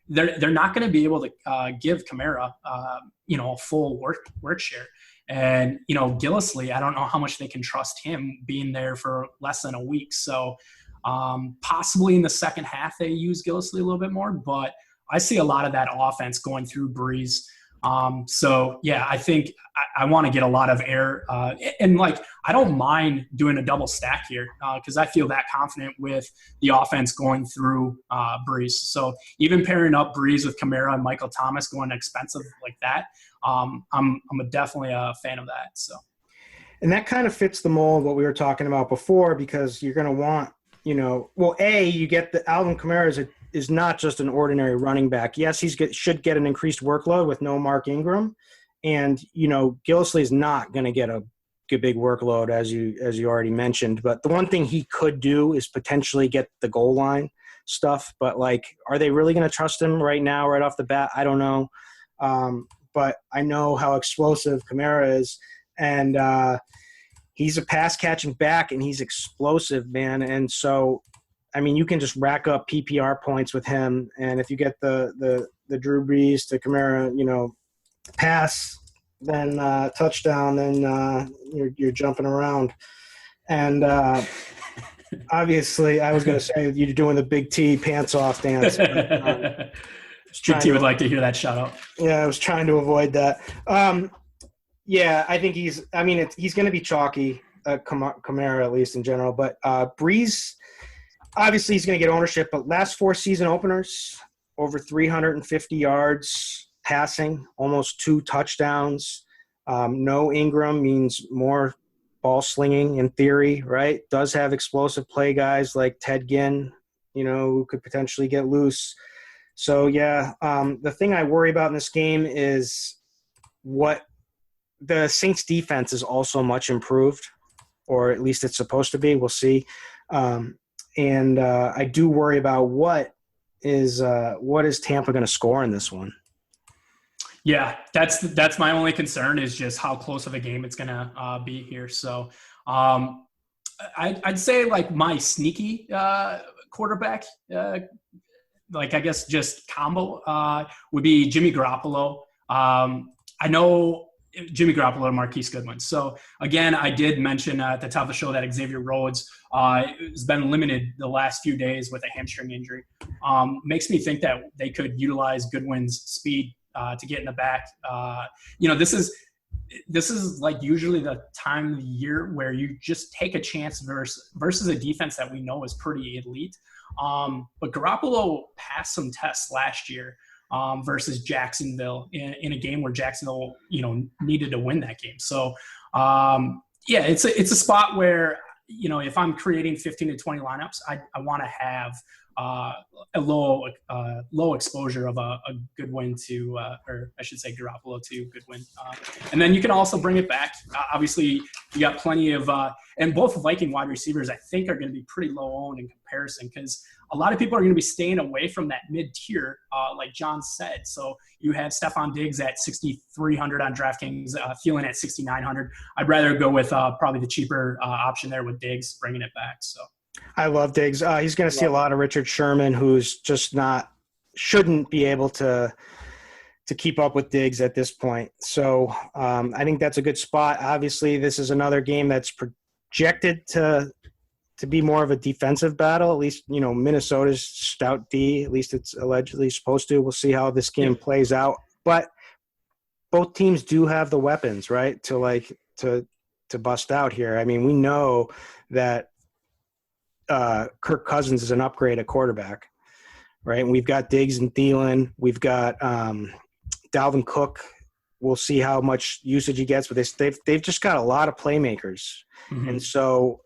They're not going to be able to give Kamara a full work share. And, Gillislee, I don't know how much they can trust him being there for less than a week. So possibly in the second half they use Gillislee a little bit more. But I see a lot of that offense going through Breeze. I think I want to get a lot of air. And I don't mind doing a double stack here because I feel that confident with the offense going through Breeze. So even pairing up Breeze with Kamara and Michael Thomas going expensive like that, I'm definitely a fan of that. So, and that kind of fits the mold what we were talking about before, because you're going to want, you get the Alvin Kamara is not just an ordinary running back. Yes, should get an increased workload with no Mark Ingram, and Gillislee is not going to get a big workload as you already mentioned. But the one thing he could do is potentially get the goal line stuff. But are they really going to trust him right now, right off the bat? I don't know. But I know how explosive Kamara is, and he's a pass-catching back, and he's explosive, man. And so, I mean, you can just rack up PPR points with him, and if you get the Drew Brees to Kamara, pass, then touchdown, then you're jumping around. And obviously, I was going to say you're doing the Big T pants off dance. But, Big T would like to hear that shout out. Yeah, I was trying to avoid that. I think he's going to be chalky, Kamara at least in general. But Breeze, obviously he's going to get ownership. But last 4 season openers, over 350 yards passing, almost 2 touchdowns. No Ingram means more ball slinging in theory, right? Does have explosive play guys like Ted Ginn, who could potentially get loose. So, the thing I worry about in this game is what the Saints defense is also much improved, or at least it's supposed to be. We'll see. And I do worry about what is Tampa going to score in this one. Yeah, that's my only concern is just how close of a game it's going to be here. So I'd say my sneaky quarterback I guess just combo would be Jimmy Garoppolo. I know Jimmy Garoppolo and Marquise Goodwin. So, again, I did mention at the top of the show that Xavier Rhodes has been limited the last few days with a hamstring injury. Makes me think that they could utilize Goodwin's speed to get in the back. This is usually the time of the year where you just take a chance versus a defense that we know is pretty elite. But Garoppolo passed some tests last year versus Jacksonville in a game where Jacksonville, needed to win that game. So, it's a spot where, if I'm creating 15 to 20 lineups, I want to have a low exposure of a good win to, or I should say Garoppolo to good win. And then you can also bring it back. Obviously, you got plenty of, and both Viking wide receivers I think are going to be pretty low owned in comparison because a lot of people are going to be staying away from that mid-tier, like John said. So you have Stephon Diggs at 6,300 on DraftKings, Thielen at 6,900. I'd rather go with probably the cheaper option there with Diggs, bringing it back. So I love Diggs. He's going to see a lot of Richard Sherman, who's just shouldn't be able to keep up with Diggs at this point. So I think that's a good spot. Obviously, this is another game that's projected to be more of a defensive battle. At least, Minnesota's stout D, at least it's allegedly supposed to. We'll see how this game plays out. But both teams do have the weapons, right, to bust out here. I mean, we know that Kirk Cousins is an upgrade at quarterback, right? And we've got Diggs and Thielen. We've got Dalvin Cook. We'll see how much usage he gets with this. They've just got a lot of playmakers. Mm-hmm. And so,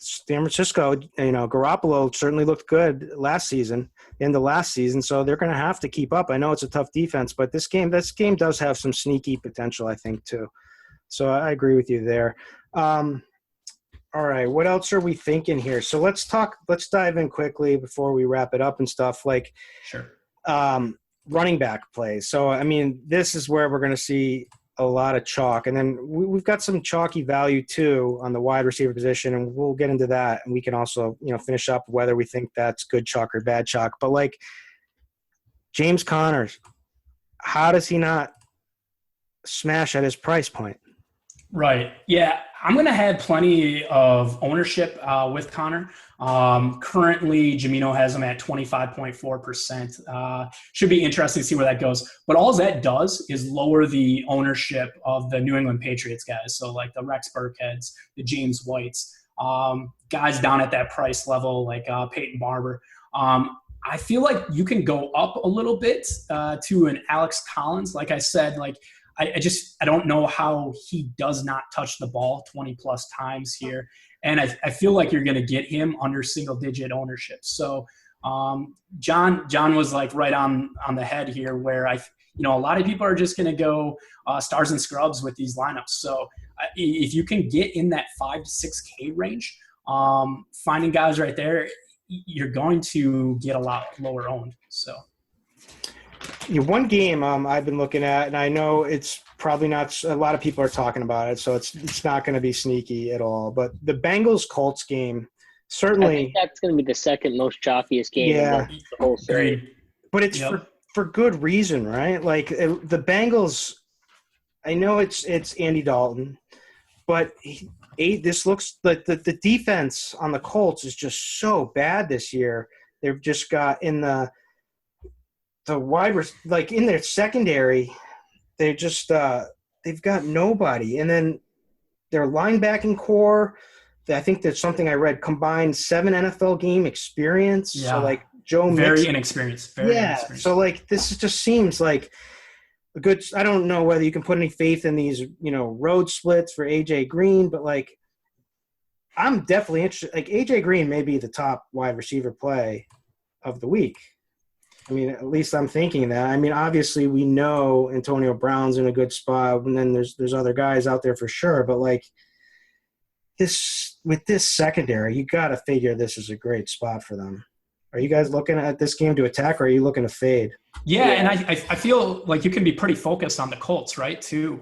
San Francisco, Garoppolo certainly looked good last season, end of last season, so they're going to have to keep up. I know it's a tough defense, but this game does have some sneaky potential, I think, too. So I agree with you there. All right, what else are we thinking here? So let's dive in quickly before we wrap it up and stuff. Sure. Running back plays. So, I mean, this is where we're going to see a lot of chalk. And then we've got some chalky value too on the wide receiver position, and we'll get into that. And we can also, finish up whether we think that's good chalk or bad chalk. But James Conner, how does he not smash at his price point? Right. Yeah. I'm going to have plenty of ownership with Conner. Currently, Jamino has him at 25.4%. Should be interesting to see where that goes. But all that does is lower the ownership of the New England Patriots guys. So like the Rex Burkheads, the James Whites, guys down at that price level like Peyton Barber. I feel like you can go up a little bit to an Alex Collins. Like I said, I don't know how he does not touch the ball 20 plus times here. And I feel like you're going to get him under single digit ownership. So John was right on the head here where a lot of people are just going to go stars and scrubs with these lineups. So if you can get in that 5 to 6K range, finding guys right there, you're going to get a lot lower owned. So. One game I've been looking at, and I know it's probably not – a lot of people are talking about it, so it's not going to be sneaky at all. But the Bengals-Colts game, certainly – I think that's going to be the second most chalkiest game in the whole series. But it's for good reason, right? The Bengals – I know it's Andy Dalton, but this looks like the defense on the Colts is just so bad this year. They've just got in the wide, in their secondary, they just they've got nobody. And then their linebacking core, I think there's something I read, combined 7 NFL game experience. Yeah. So Joe Mixon. Very inexperienced. So this just seems like a good – I don't know whether you can put any faith in these, road splits for A.J. Green, but I'm definitely interested. A.J. Green may be the top wide receiver play of the week. I mean, at least I'm thinking that. I mean, obviously we know Antonio Brown's in a good spot, and then there's other guys out there for sure. But this with this secondary, you got to figure this is a great spot for them. Are you guys looking at this game to attack, or are you looking to fade? Yeah, and I feel like you can be pretty focused on the Colts, right, too.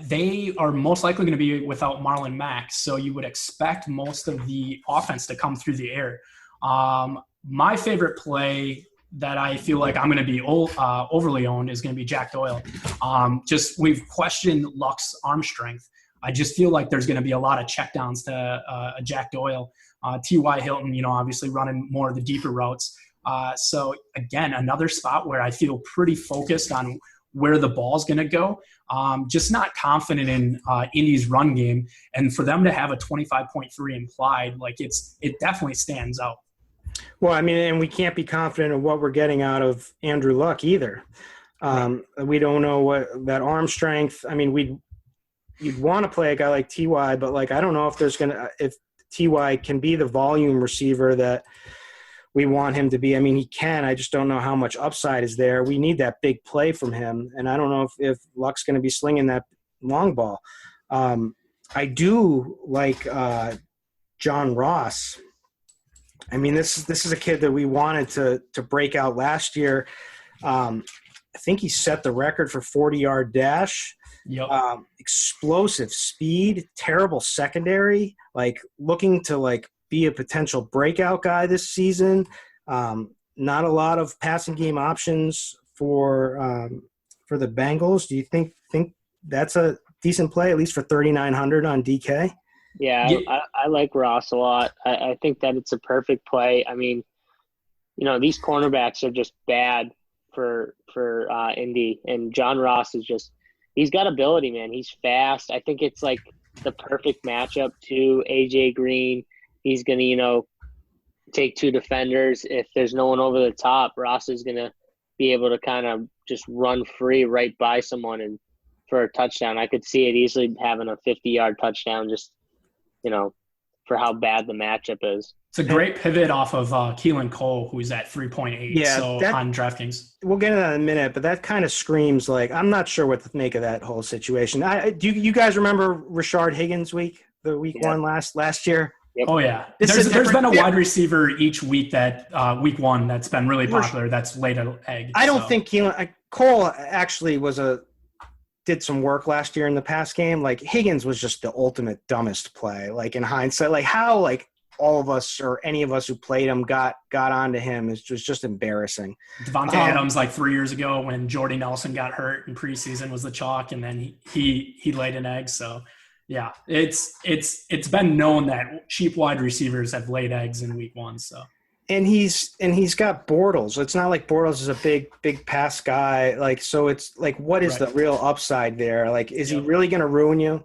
They are most likely going to be without Marlon Mack, so you would expect most of the offense to come through the air. My favorite play that I feel like I'm going to be overly owned is going to be Jack Doyle. We've questioned Luck's arm strength. I just feel like there's going to be a lot of checkdowns to Jack Doyle. T.Y. Hilton, obviously running more of the deeper routes. So, again, another spot where I feel pretty focused on where the ball's going to go. Just not confident in Indy's run game. And for them to have a 25.3 implied, it definitely stands out. Well, I mean, and we can't be confident in what we're getting out of Andrew Luck either. We don't know what that arm strength. I mean, you'd want to play a guy like Ty, but like I don't know if Ty can be the volume receiver that we want him to be. I mean, he can. I just don't know how much upside is there. We need that big play from him, and I don't know if Luck's going to be slinging that long ball. I do like John Ross. I mean, this is a kid that we wanted to break out last year. I think he set the record for 40-yard dash. Yep. Explosive speed, terrible secondary, like looking to like be a potential breakout guy this season. Not a lot of passing game options for the Bengals. Do you think that's a decent play, at least for 3,900 on DK? Yeah, I like Ross a lot. I think that it's a perfect play. I mean, these cornerbacks are just bad for Indy, and John Ross is just – he's got ability, man. He's fast. I think it's like the perfect matchup to A.J. Green. He's going to, take two defenders. If there's no one over the top, Ross is going to be able to kind of just run free right by someone and for a touchdown. I could see it easily having a 50-yard touchdown just – for how bad the matchup is. It's a great pivot off of Keelan Cole, who's at 3.8 on DraftKings. We'll get into that in a minute, but that kind of screams like I'm not sure what to make of that whole situation. Do you guys remember Rashard Higgins the week one last year? Yep. Oh, yeah. There's been a wide receiver each week week one that's been really popular that's laid an egg. I don't think Cole actually did some work last year in the pass game. Like Higgins was just the ultimate dumbest play. Like in hindsight, like how like all of us or any of us who played him got onto him was just embarrassing. Devontae Adams like 3 years ago when Jordy Nelson got hurt in preseason was the chalk, and then he laid an egg. So yeah, it's been known that cheap wide receivers have laid eggs in week one. So. And he's got Bortles. It's not like Bortles is a big pass guy. Like, so it's like, what is the real upside there? Like, is he really going to ruin you?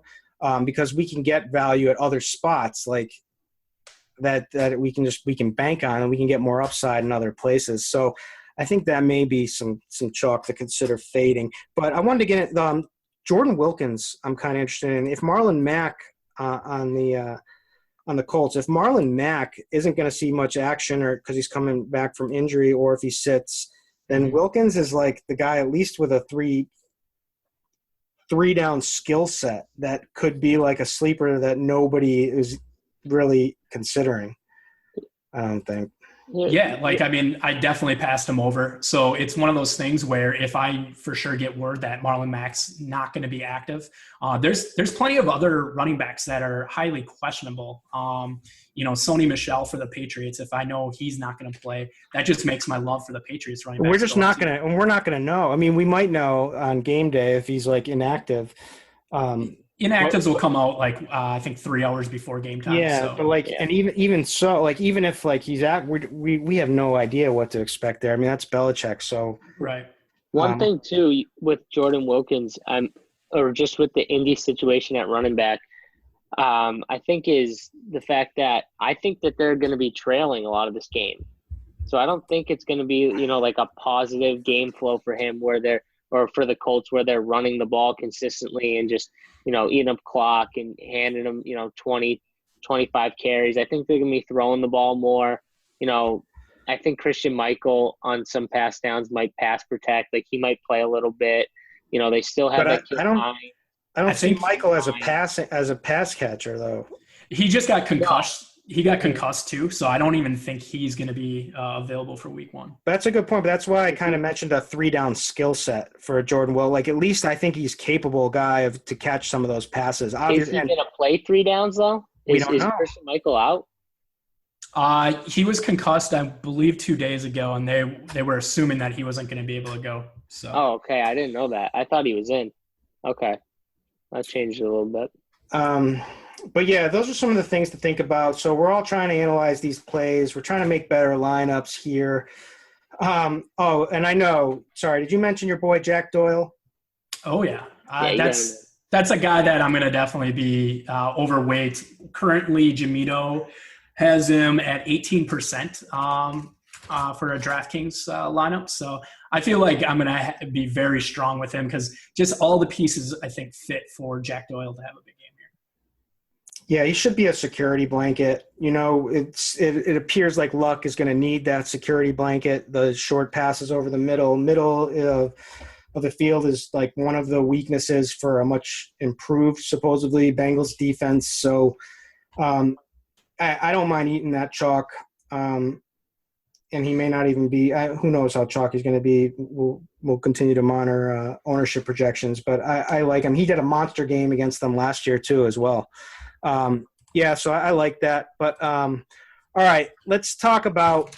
Because we can get value at other spots like that we can bank on, and we can get more upside in other places. So I think that may be some chalk to consider fading. But I wanted to get it. Jordan Wilkins, I'm kind of interested in. If Marlon Mack on the Colts, if Marlon Mack isn't going to see much action or because he's coming back from injury, or if he sits, then Wilkins is like the guy at least with a three down skill set that could be like a sleeper that nobody is really considering. I don't think. Yeah, I definitely passed him over. So it's one of those things where if I for sure get word that Marlon Mack's not going to be active, there's plenty of other running backs that are highly questionable. Sony Michel for the Patriots, if I know he's not going to play, that just makes my love for the Patriots running backs. We're not going to know. I mean, we might know on game day if he's like inactive. Inactives will come out I think 3 hours before game time. Yeah, so, but and even so, even if he's out, we have no idea what to expect there. I mean, that's Belichick. So right. One thing too with Jordan Wilkins, or just with the Indy situation at running back, I think is the fact that I think that they're going to be trailing a lot of this game. So I don't think it's going to be like a positive game flow for him or for the Colts where they're running the ball consistently and just, eating up clock and handing them, 20, 25 carries. I think they're going to be throwing the ball more. I think Christian Michael on some pass downs might pass protect. Like he might play a little bit. They still have that kid I don't see Michael as a pass catcher though. He just got concussed. He got concussed too, so I don't even think he's going to be available for week one. That's a good point, but that's why I kind of mentioned a 3-down skill set for Jordan. Well, at least I think he's capable guy to catch some of those passes. Is he going to play 3 downs though? Is Christian Michael out? He was concussed, I believe, 2 days ago, and they were assuming that he wasn't going to be able to go. So. Oh, okay. I didn't know that. I thought he was in. Okay, that changed it a little bit. But yeah, those are some of the things to think about. So we're all trying to analyze these plays. We're trying to make better lineups here. And I know. Sorry, did you mention your boy Jack Doyle? Oh yeah, that's a guy that I'm going to definitely be overweight. Currently, Jamito has him at 18%. for a DraftKings lineup. So I feel like I'm going to be very strong with him because just all the pieces I think fit for Jack Doyle to have a big game here. Yeah, he should be a security blanket. You know, it appears like Luck is going to need that security blanket. The short passes over the middle of the field is like one of the weaknesses for a much improved, supposedly, Bengals defense. So I don't mind eating that chalk. And he may not even be who knows how chalk he's going to be. We'll continue to monitor ownership projections. But I like him. He did a monster game against them last year too as well. Yeah, so I like that. But all right, let's talk about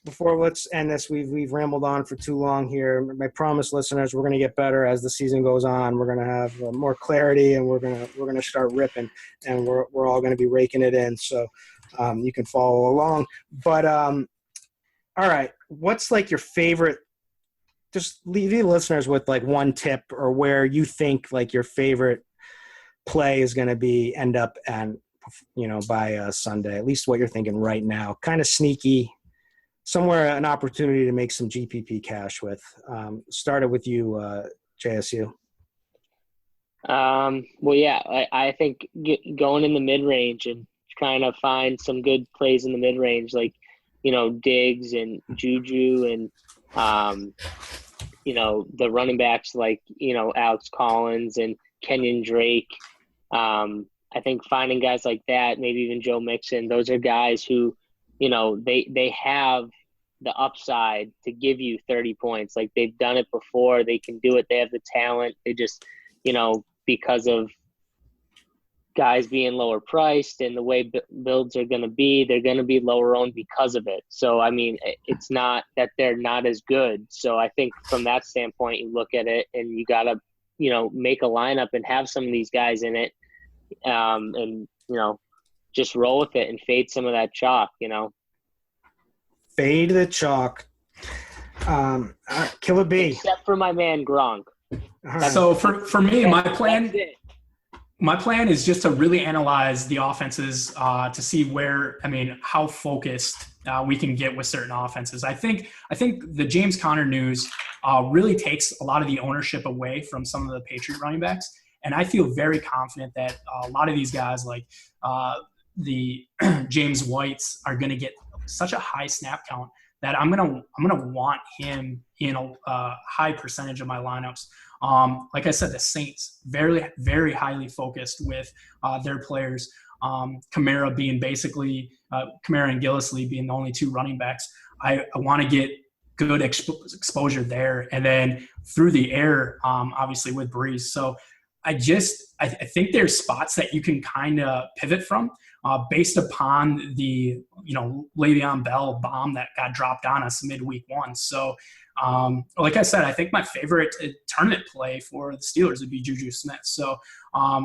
let's end this. We've rambled on for too long here. I promise listeners, we're going to get better as the season goes on. We're going to have more clarity, and we're going to start ripping, and we're all going to be raking it in. So you can follow along. But all right, what's like your favorite? Just leave the listeners with like one tip or where you think like your favorite play is going to end up and by Sunday. At least what you're thinking right now. Kind of sneaky. Somewhere an opportunity to make some GPP cash with. Started with you, JSU. Well, yeah, I think going in the mid-range and trying to find some good plays in the mid-range, like, Diggs and Juju and, the running backs like, Alex Collins and Kenyon Drake. I think finding guys like that, maybe even Joe Mixon, those are guys who, they have the upside to give you 30 points. Like they've done it before. They can do it. They have the talent. They just, because of guys being lower priced and the way builds are going to be, they're going to be lower owned because of it. So, I mean, it's not that they're not as good. So I think from that standpoint, you look at it and you got to, make a lineup and have some of these guys in it and, just roll with it and fade some of that chalk, Fade the chalk. KillaB. Except for my man Gronk. Right. So for me, my plan is just to really analyze the offenses to see how focused we can get with certain offenses. I think the James Conner news really takes a lot of the ownership away from some of the Patriot running backs. And I feel very confident that a lot of these guys like the James Whites are going to get such a high snap count that I'm gonna want him in a high percentage of my lineups. Like I said, the Saints very, very highly focused with their players. Kamara being basically Kamara and Gillislee being the only two running backs. I want to get good exposure there, and then through the air, obviously with Breeze. So I think there's spots that you can kind of pivot from based upon the, Le'Veon Bell bomb that got dropped on us midweek one. So like I said, I think my favorite tournament play for the Steelers would be Juju Smith. So a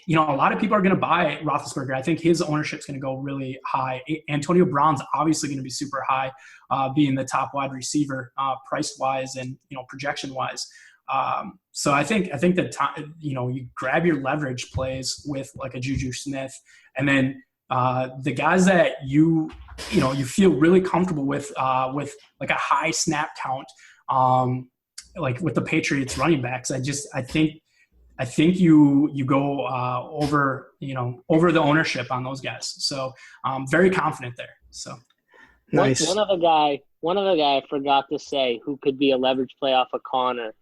lot of people are going to buy Roethlisberger. I think his ownership is going to go really high. Antonio Brown's obviously going to be super high, being the top wide receiver price-wise and, projection-wise. So I think that you grab your leverage plays with like a Juju Smith, and then the guys that you feel really comfortable with like a high snap count, like with the Patriots running backs. I think you go over the ownership on those guys. So I'm very confident there. So nice. One other guy I forgot to say who could be a leverage play off of Connor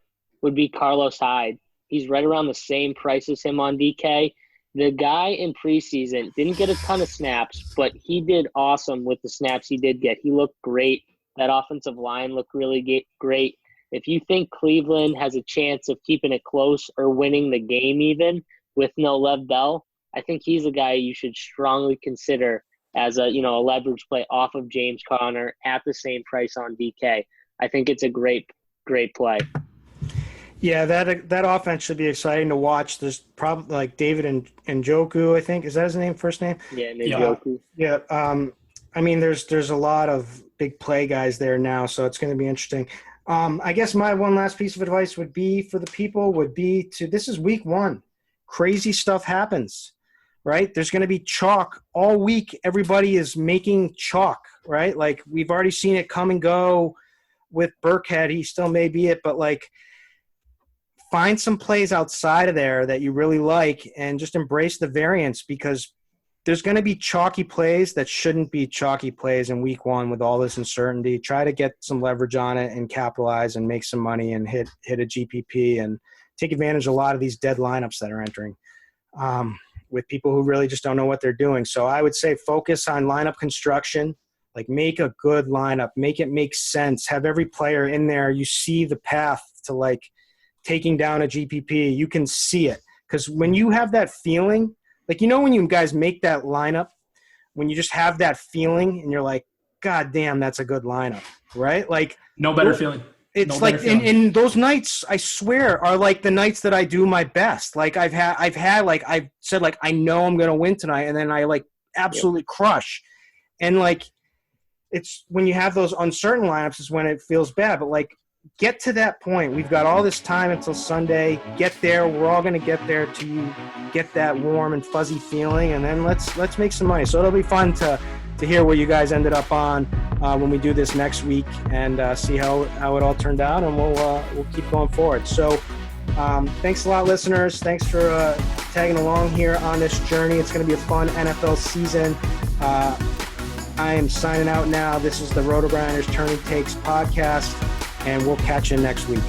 would be Carlos Hyde. He's right around the same price as him on DK. The guy in preseason didn't get a ton of snaps, but he did awesome with the snaps he did get. He looked great. That offensive line looked really great. If you think Cleveland has a chance of keeping it close or winning the game even with no Lev Bell, I think he's a guy you should strongly consider as a leverage play off of James Conner at the same price on DK. I think it's a great play. Yeah, that offense should be exciting to watch. There's probably like David and Njoku, I think. Is that his first name? Yeah, Njoku. Yeah. I mean, there's a lot of big play guys there now, so it's going to be interesting. I guess my one last piece of advice would be for the people this is week one. Crazy stuff happens. right? There's going to be chalk all week. Everybody is making chalk, right? Like we've already seen it come and go with Burkhead. He still may be it, but like find some plays outside of there that you really like and just embrace the variance, because there's going to be chalky plays that shouldn't be chalky plays in week one with all this uncertainty. Try to get some leverage on it and capitalize and make some money and hit a GPP and take advantage of a lot of these dead lineups that are entering with people who really just don't know what they're doing. So I would say focus on lineup construction, like make a good lineup, make it make sense, have every player in there. You see the path to like taking down a GPP. You can see it. Because when you have that feeling, like, you know, when you guys make that lineup, when you just have that feeling and you're like, God damn, that's a good lineup, right? Like no better feeling. It's no like in those nights, I swear, are like the nights that I do my best. Like I've said, like, I know I'm going to win tonight. And then I like absolutely crush. And like, it's when you have those uncertain lineups is when it feels bad. But like, get to that point. We've got all this time until Sunday. Get there. We're all going to get there to you get that warm and fuzzy feeling, and then let's make some money. So it'll be fun to hear what you guys ended up on when we do this next week and see how it all turned out, and we'll keep going forward. So thanks a lot, listeners. Thanks for tagging along here on this journey. It's going to be a fun NFL season. I am signing out now. This is the RotoGrinders Turning Takes podcast, and we'll catch you next week.